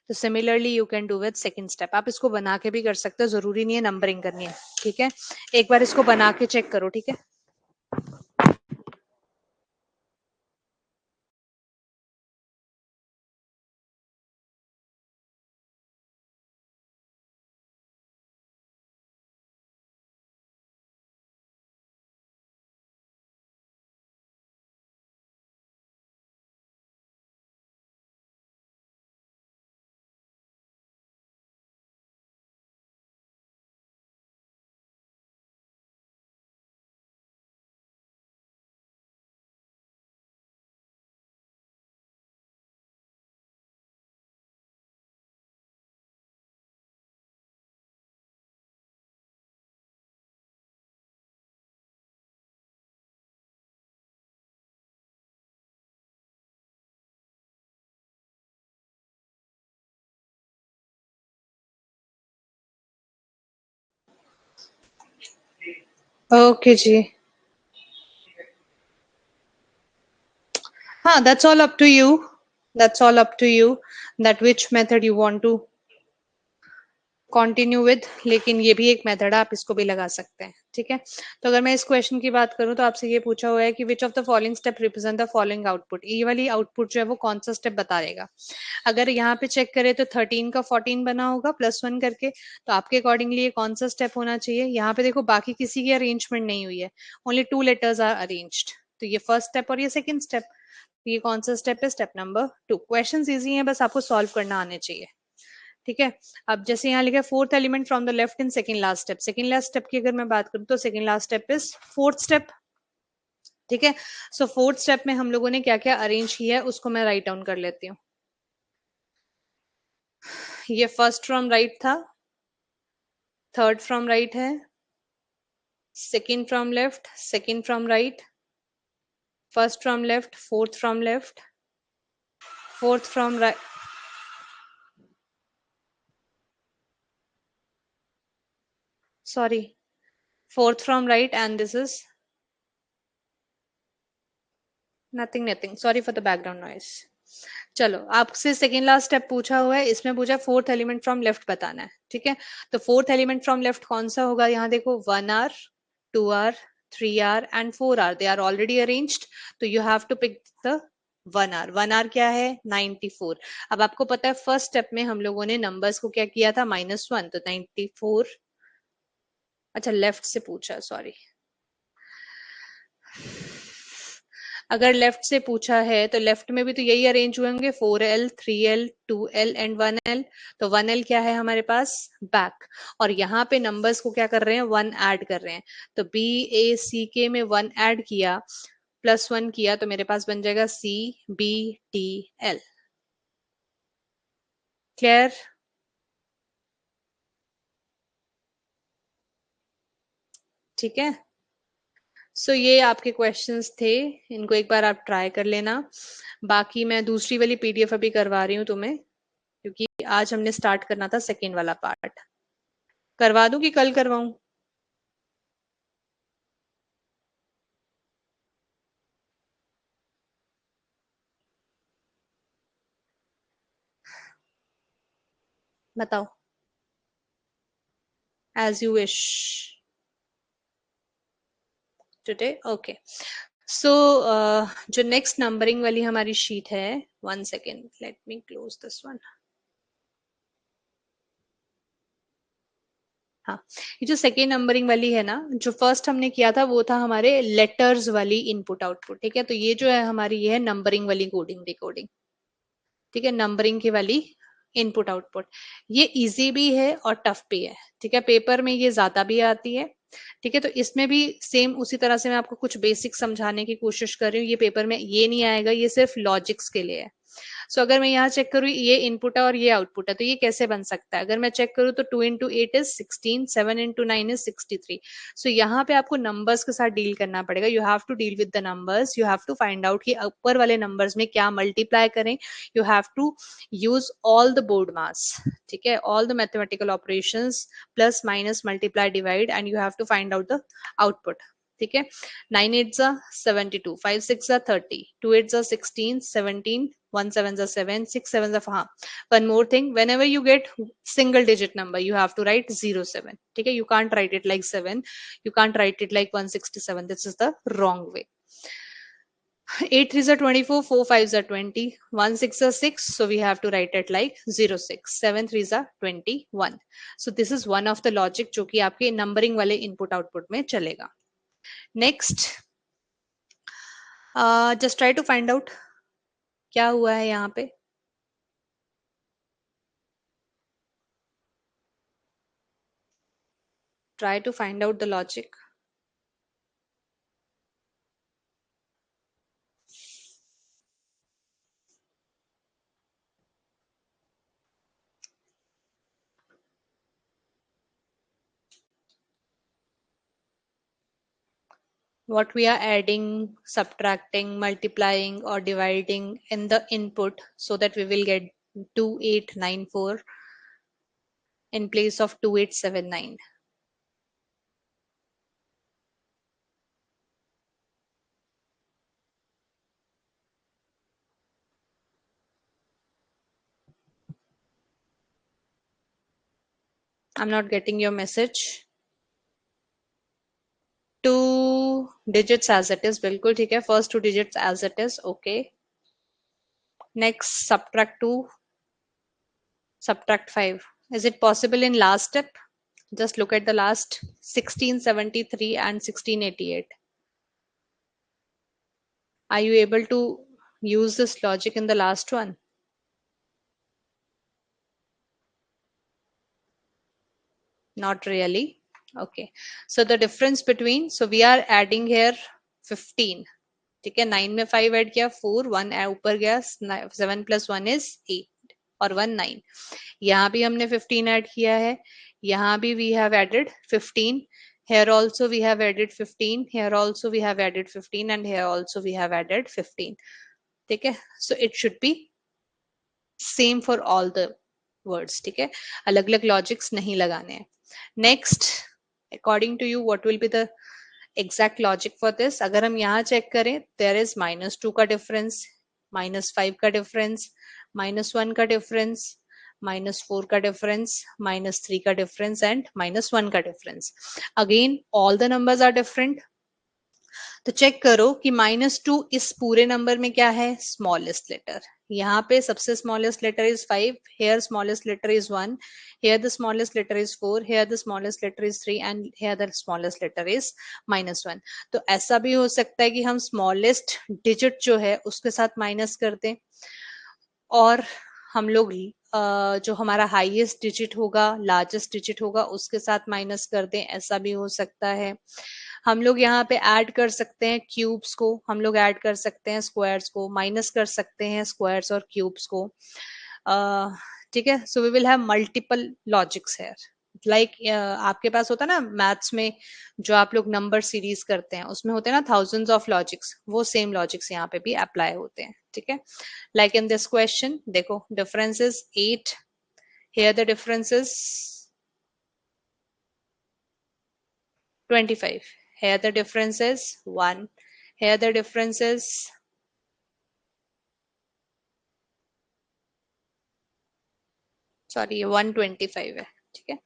तो similarly you can do with second step. आप इसको बना के भी कर सकते हो, जरूरी नहीं है नंबरिंग करनी है. ठीक है, एक बार इसको बना के चेक करो. ठीक है. ओके जी. हाँ, that's all up to you. That's all up to you that which method you want to continue with. लेकिन ये भी एक मेथड है, आप इसको भी लगा सकते हैं. ठीक है, तो अगर मैं इस क्वेश्चन की बात करूं तो आपसे ये पूछा हुआ है कि which of the following step represent the following output. ये वाली आउटपुट जो है वो कौन सा स्टेप बता देगा. अगर यहाँ पे चेक करें तो 13 का 14 बना होगा +1 करके, तो आपके अकॉर्डिंगली ये कौन सा स्टेप होना चाहिए. यहाँ पे देखो बाकी किसी की अरेंजमेंट नहीं हुई है, ओनली 2 लेटर्स आर अरेंज्ड. तो ये फर्स्ट स्टेप और ये सेकंड स्टेप, ये कौन सा स्टेप है? Step number 2। क्वेश्चंस इजी हैं, बस आपको सॉल्व करना आने चाहिए। ठीक है, अब जैसे यहाँ लिखा है fourth element from the left in second last step. Second last step की अगर मैं बात करूँ तो second last step is fourth step. ठीक है, सो फोर्थ स्टेप में हम लोगों ने क्या क्या अरेंज किया है उसको मैं राइट डाउन कर लेती हूँ। ये फर्स्ट फ्रॉम राइट था, थर्ड फ्रॉम राइट है, second from left, second from right, first from left, fourth from left, fourth from right, sorry, fourth from right, and this is nothing, sorry for the background noise। चलो, आपसे second last step पूछा हुआ है, इसमें पूछा fourth element from left बताना है। ठीक है, तो फोर्थ एलिमेंट फ्रॉम लेफ्ट कौन सा होगा? यहाँ देखो 1 R, 2 R, 3 R and 4 R, they are already arranged, तो you have to pick the 1 R. 1 R क्या है? 94। अब आपको पता है फर्स्ट स्टेप में हम लोगों ने नंबर्स को क्या किया था? -1, तो 94। अच्छा, लेफ्ट से पूछा, सॉरी। अगर लेफ्ट से पूछा है तो लेफ्ट में भी तो यही अरेंज हुए होंगे, 4L, 3L, 2L and 1L। तो 1L क्या है हमारे पास? बैक। और यहाँ पे नंबर्स को क्या कर रहे हैं? 1 ऐड कर रहे हैं। तो BACK में 1 ऐड किया, +1 किया, तो मेरे पास बन जाएगा CBTL। क्लियर? ठीक है, सो ये आपके क्वेश्चंस थे, इनको एक बार आप ट्राई कर लेना। बाकी मैं दूसरी वाली PDF अभी करवा रही हूँ तुम्हें, क्योंकि आज हमने स्टार्ट करना था सेकेंड वाला पार्ट। करवा दूं कि कल करवाऊं? बताओ, as you wish. Today, okay. So जो नेक्स्ट नंबरिंग वाली हमारी शीट है, 1 second, let me close this one. हाँ, ये जो सेकेंड नंबरिंग वाली है ना, जो फर्स्ट हमने किया था वो था हमारे लेटर्स वाली इनपुट आउटपुट। ठीक है, तो ये जो है हमारी, ये है नंबरिंग वाली कोडिंग डिकोडिंग। ठीक है, नंबरिंग की वाली इनपुट आउटपुट। ये इजी भी है और टफ भी है। ठीक है, पेपर में ये ज्यादा भी आती है। ठीक है, तो इसमें भी सेम उसी तरह से मैं आपको कुछ बेसिक समझाने की कोशिश कर रही हूँ। ये पेपर में ये नहीं आएगा, ये सिर्फ लॉजिक्स के लिए है। सो अगर मैं यहाँ चेक करूँ, ये इनपुट है और ये आउटपुट है, तो ये कैसे बन सकता है? अगर मैं चेक करूँ तो 2 into 8 is 16, 7 into 9 is 63। So यहाँ पे आपको नंबर्स के साथ डील करना पड़ेगा। You have to deal with the numbers, you have to find out कि ऊपर वाले नंबर्स में क्या मल्टीप्लाई करें। You have to use all the BODMAS. ठीक है, all the mathematical operations, plus minus multiply divide, and you have to find out the output. ठीक है, 9 8 जा 72, 5 6 जा 30, 2 8 जा 16, 17, 1 7 जा 7, 6 7 जा, हाँ, one more thing, whenever you get single digit number you have to write 07। ठीक है, you can't write it like 7, you can't write it like 167, this is the wrong way। 8 3 are 24, 4 5 are 20, 1 6 are 6, so we have to write it like 06, 7 3 are 21। so this is one of the logic जो कि आपके numbering वाले input output में चलेगा। Next, just try to find out क्या हुआ है यहाँ पे। Try to find out the logic. what we are adding, subtracting, multiplying or dividing in the input so that we will get 2894 in place of 2879। I'm not getting your message। 2 digits as it is, बिल्कुल ठीक है, first 2 digits as it is, okay। Next, subtract 2, subtract 5, is it possible in last step? Just look at the last, 1673 and 1688। Are you able to use this logic in the last one? Not really. Okay. So the difference between, so we are adding here 15. ठीक है, 9 में 5 add किया, 4, 1 ऊपर गया, 7 + 1 is 8 और 1 9. यहाँ भी हमने 15 ऐड किया है, यहाँ भी we have added 15. Here also we have added 15. Here also we have added 15 and here also we have added 15. ठीक है, so it should be same for all the words. ठीक है, अलग अलग लॉजिक्स नहीं लगाने हैं. Next, according to you what will be the exact logic for this? अगर हम यहाँ चेक करें, देयर इज -2 का डिफरेंस, -5 का डिफरेंस, -1 का डिफरेंस, -4 का डिफरेंस, -3 का डिफरेंस एंड -1 का difference. Again all the numbers are different. तो चेक करो कि -2 इस पूरे नंबर में क्या है, स्मॉलेस्ट लेटर. यहाँ पे सबसे smallest letter is 5, here smallest letter is 1, here the smallest letter is 4, here the smallest letter is 3 and here the smallest letter is -1. तो ऐसा भी हो सकता है कि हम स्मॉलेस्ट डिजिट जो है उसके साथ माइनस कर दें और हम लोग जो हमारा हाईएस्ट डिजिट होगा, लार्जेस्ट डिजिट होगा, उसके साथ माइनस कर दें, ऐसा भी हो सकता है. हम लोग यहाँ पे ऐड कर सकते हैं क्यूब्स को, हम लोग ऐड कर सकते हैं स्क्वायर्स को, माइनस कर सकते हैं स्क्वायर्स और क्यूब्स को. ठीक है, so we will have multiple logics है. लाइक आपके पास होता है ना मैथ्स में, जो आप लोग नंबर सीरीज करते हैं उसमें होते हैं ना थाउजेंड्स ऑफ लॉजिक्स, वो सेम लॉजिक्स यहाँ पे भी अप्लाई होते हैं. ठीक है, like in this question, देखो difference is 8, here the difference is 25, here the difference is 1, here the difference is sorry 125 है. ठीक है,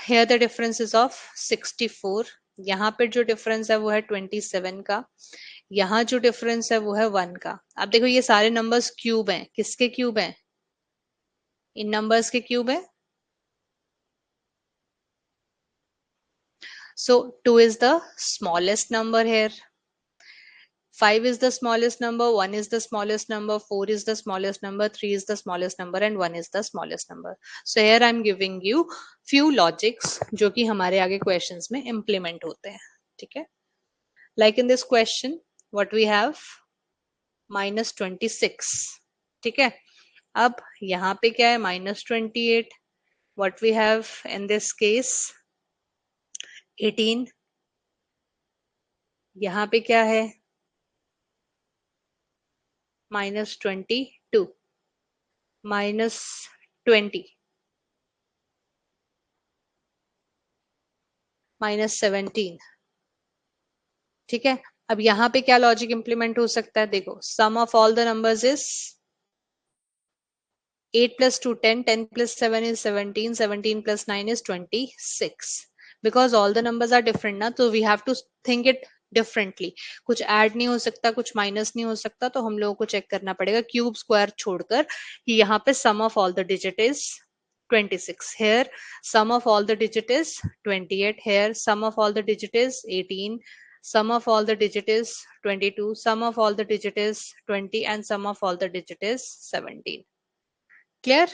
here the difference is of 64, यहाँ पे जो डिफरेंस है वो है 27 का, यहाँ जो डिफरेंस है वो है 1 का. अब देखो ये सारे नंबर्स क्यूब हैं, किसके क्यूब हैं? इन नंबर्स के क्यूब है. So 2 is the smallest number here, 5 is the smallest number, 1 is the smallest number, 4 is the smallest number, 3 is the smallest number and 1 is the smallest number. So here I am giving you few logics जो कि हमारे आगे questions में implement होते हैं. ठीक है, like in this question what we have -26. ठीक है, अब यहाँ पे क्या है -28. what we have in this case 18. यहाँ पे क्या है -22, -20, -17. ठीक है, अब यहाँ पे क्या लॉजिक इंप्लीमेंट हो सकता है? देखो sum of all the numbers is 8 + 2 10, 10 + 7 is 17, 17 + 9 is 26. Because all the numbers are different ना, तो we have to think it differently. कुछ ऐड नहीं हो सकता, कुछ माइनस नहीं हो सकता, तो हम लोगों को चेक करना पड़ेगा क्यूब स्क्वायर छोड़कर कि यहाँ पे sum of all the digit is 26. Here sum of all the digit is 28. Here sum of all the digit is 18. Sum of all the digit is 22. Sum of all the digit is 20 and sum of all the digit is 17. Clear?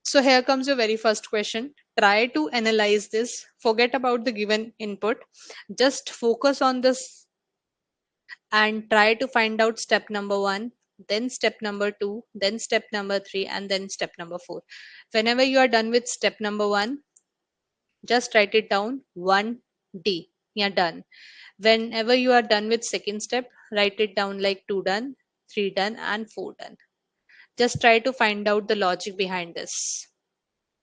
So here comes your very first question. Try to analyze this. Forget about the given input. Just focus on this and try to find out step number 1, then step number 2, then step number 3, and then step number 4. Whenever you are done with step number 1, just write it down 1D. Yeah, done. Whenever you are done with second step, write it down like 2 done, 3 done, and 4 done. Just try to find out the logic behind this.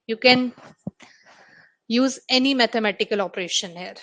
You can use any mathematical operation here.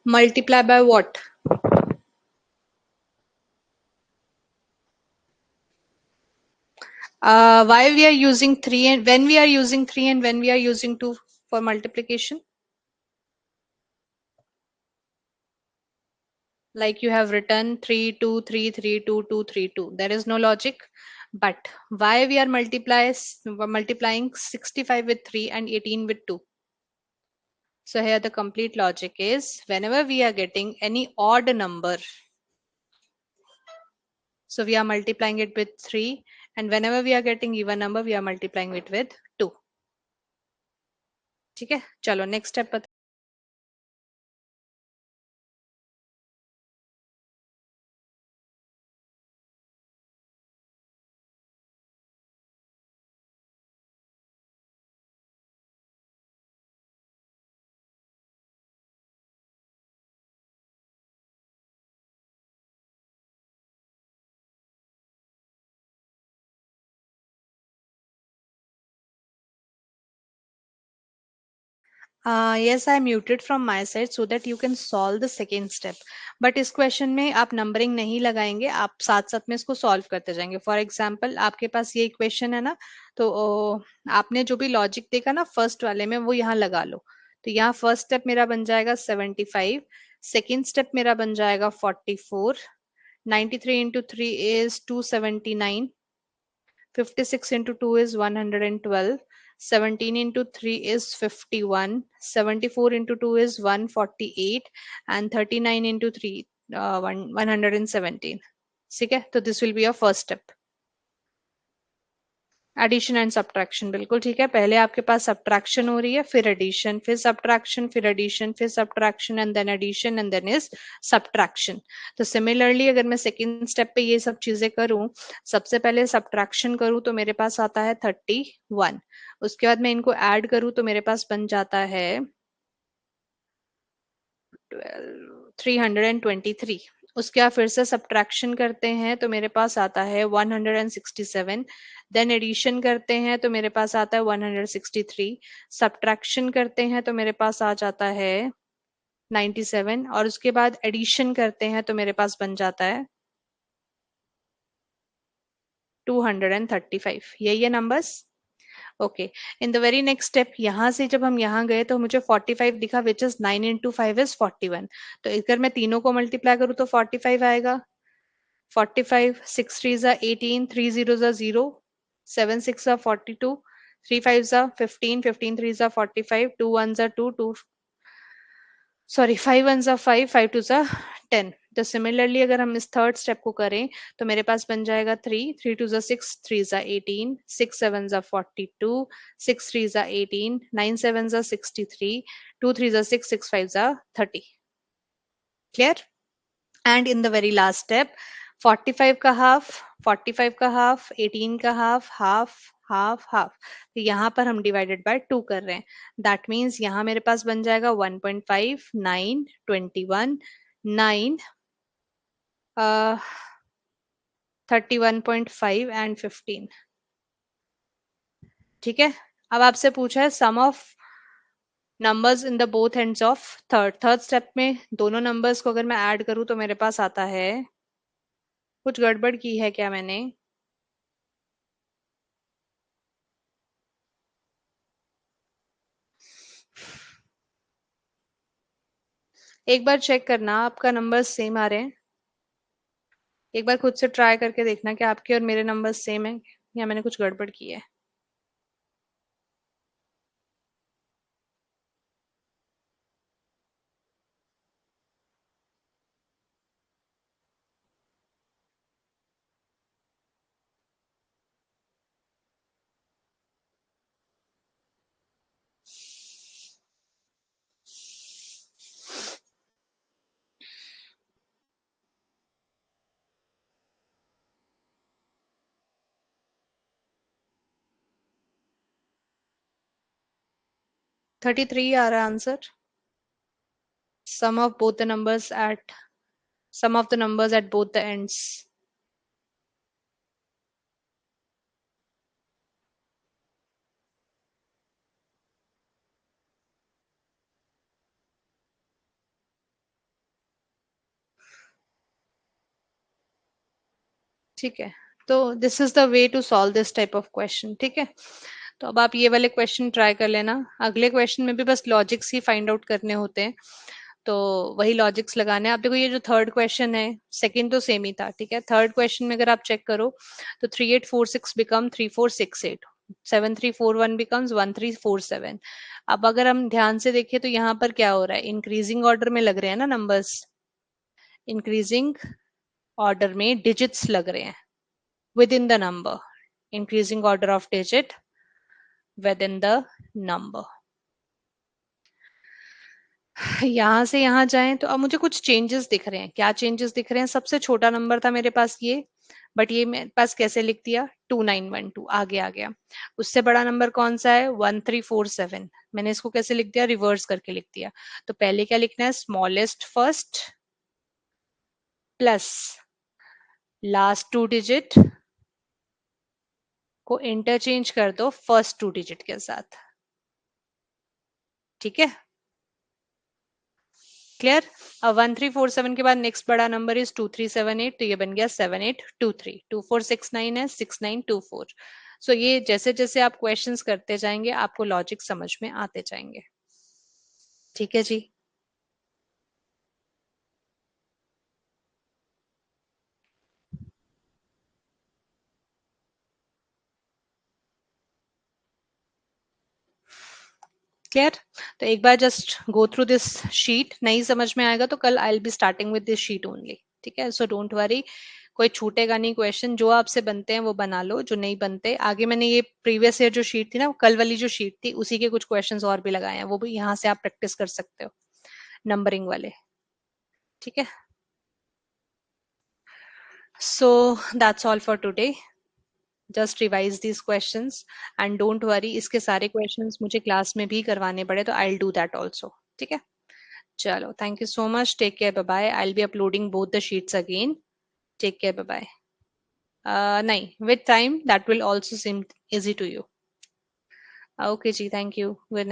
Multiply by what? Why we are using 3 and when we are using 3 and when we are using 2 for multiplication? Like you have written 3 2 3 3 2 2 3 2. There is no logic. But why we are multiplying 65 with 3 and 18 with 2? So here the complete logic is whenever we are getting any odd number, so we are multiplying it with 3, and whenever we are getting even number, we are multiplying it with 2. ठीक है, चलो next step. Yes, I muted from my side so that you can solve the second step. But इस question में आप numbering नहीं लगाएंगे, आप साथ साथ में इसको सॉल्व करते जाएंगे. फॉर एग्जाम्पल आपके पास ये इक्वेशन है ना, तो आपने जो भी लॉजिक देखा ना फर्स्ट वाले में वो यहाँ लगा लो. तो यहाँ फर्स्ट स्टेप मेरा बन जाएगा 75, सेकेंड स्टेप मेरा बन जाएगा 44, 93 into 3 is 279, 56 into 2 is 112, 17 into 3 is 51, 74 into 2 is 148, and 39 into 3 117. ठीक है, तो this will be your first step. Addition and subtraction, बिल्कुल ठीक है. पहले आपके पास सब्ट्रैक्शन हो रही है, फिर एडिशन, फिर सब्ट्रैक्शन, फिर एडिशन, फिर subtraction and then addition and then is subtraction. तो सिमिलरली अगर मैं सेकेंड स्टेप पे ये सब चीजें करूं, सबसे पहले सब्ट्रैक्शन करूं तो मेरे पास आता है 31. उसके बाद मैं इनको ऐड करूं तो मेरे पास बन जाता है 323. उसके बाद फिर से सब्ट्रैक्शन करते हैं तो मेरे पास आता है 167. देन एडिशन करते हैं तो मेरे पास आता है 163. सब्ट्रैक्शन करते हैं तो मेरे पास आ जाता है 97. और उसके बाद एडिशन करते हैं तो मेरे पास बन जाता है 235. यही है numbers. Okay, in the very next step यहां से जब हम यहाँ गए तो मुझे 45 दिखा, विच इज 9 इंटू 5 इज 41. तो अगर मैं तीनों को मल्टीप्लाई करूँ तो 45 आएगा. 45, 6 3s are 18, 3 zeros are 0, 7 6 are 42, 3 5s are 15, 15 3s are 45, 2 1s are 2, 2 sorry 5 1s are 5, 5 2s are 10. तो सिमिलरली अगर हम इस थर्ड स्टेप को करें तो मेरे पास बन जाएगा 3 3 2s are 6, 3s are 18, 6 7s are 42, 6 3s are 18, 9 7s are 63, 2 3s are 6, 6 5s are 30. Clear. And in the very last step 45 का हाफ, 45 का हाफ, 18 का हाफ, हाफ हाफ हाफ. तो यहाँ पर हम डिवाइडेड बाय 2 कर रहे हैं. दैट मीन्स यहाँ मेरे पास बन जाएगा 1.5 9 21 9 31.5 एंड 15. ठीक है. अब आपसे पूछा है sum of numbers in the both ends of third step में दोनों नंबर्स को अगर मैं ऐड करूं तो मेरे पास आता है, कुछ गड़बड़ की है क्या मैंने? एक बार चेक करना आपका नंबर सेम आ रहे हैं. एक बार खुद से ट्राई करके देखना कि आपके और मेरे नंबर सेम है या मैंने कुछ गड़बड़ की है. थर्टी थ्री आ रहा है answer. Sum of both the numbers at sum of the numbers at both the ends. ठीक है, तो this is the way to solve this type of question. ठीक है, तो अब आप ये वाले क्वेश्चन ट्राई कर लेना। अगले क्वेश्चन में भी बस लॉजिक्स ही फाइंड आउट करने होते हैं, तो वही लॉजिक्स लगाने हैं। आप देखो ये जो थर्ड क्वेश्चन है, सेकंड तो सेम ही था। ठीक है, थर्ड क्वेश्चन में अगर आप चेक करो तो 3846 बिकम 3468, 7341 बिकम्स 1347। अब अगर हम ध्यान से देखें तो यहाँ पर क्या हो रहा है, इंक्रीजिंग ऑर्डर में लग रहे हैं ना नंबर्स, इंक्रीजिंग ऑर्डर में डिजिट्स लग रहे हैं within the number, increasing order of digit within the number। यहां से यहां जाएं तो अब मुझे कुछ चेंजेस दिख रहे हैं। क्या चेंजेस दिख रहे हैं, सबसे छोटा नंबर था मेरे पास ये, बट ये मेरे पास कैसे लिख दिया, 2912 आगे आ गया। उससे बड़ा नंबर कौन सा है, 1347, मैंने इसको कैसे लिख दिया, रिवर्स करके लिख दिया। तो पहले क्या लिखना है, smallest first plus last two digit को इंटरचेंज कर दो फर्स्ट टू डिजिट के साथ। ठीक है, क्लियर। अब 1347 के बाद नेक्स्ट बड़ा नंबर इज 2378, तो ये बन गया 7823। 2469 है, 6924। सो ये जैसे जैसे आप क्वेश्चंस करते जाएंगे आपको लॉजिक समझ में आते जाएंगे। ठीक है जी, क्लियर। तो एक बार just go through this sheet, नहीं समझ में आएगा तो कल I will be starting with this sheet only. ठीक है, सो डोंट वरी, कोई छूटेगा नहीं क्वेश्चन। जो आपसे बनते हैं वो बना लो, जो नहीं बनते आगे, मैंने ये प्रीवियस ईयर जो शीट थी ना, कल वाली जो शीट थी उसी के कुछ क्वेश्चंस और भी लगाए हैं, वो भी यहाँ से आप प्रैक्टिस कर सकते हो, नंबरिंग वाले। ठीक है, so that's all for today. Just revise these questions and don't worry, इसके सारे क्वेश्चंस मुझे क्लास में भी करवाने पड़े तो I will do that also. ठीक है, चलो, thank you so much, take care, bye bye. I will be uploading both the sheets again. Take care, bye bye. नहीं, with time that will also seem easy to you. Okay जी, thank you, good night.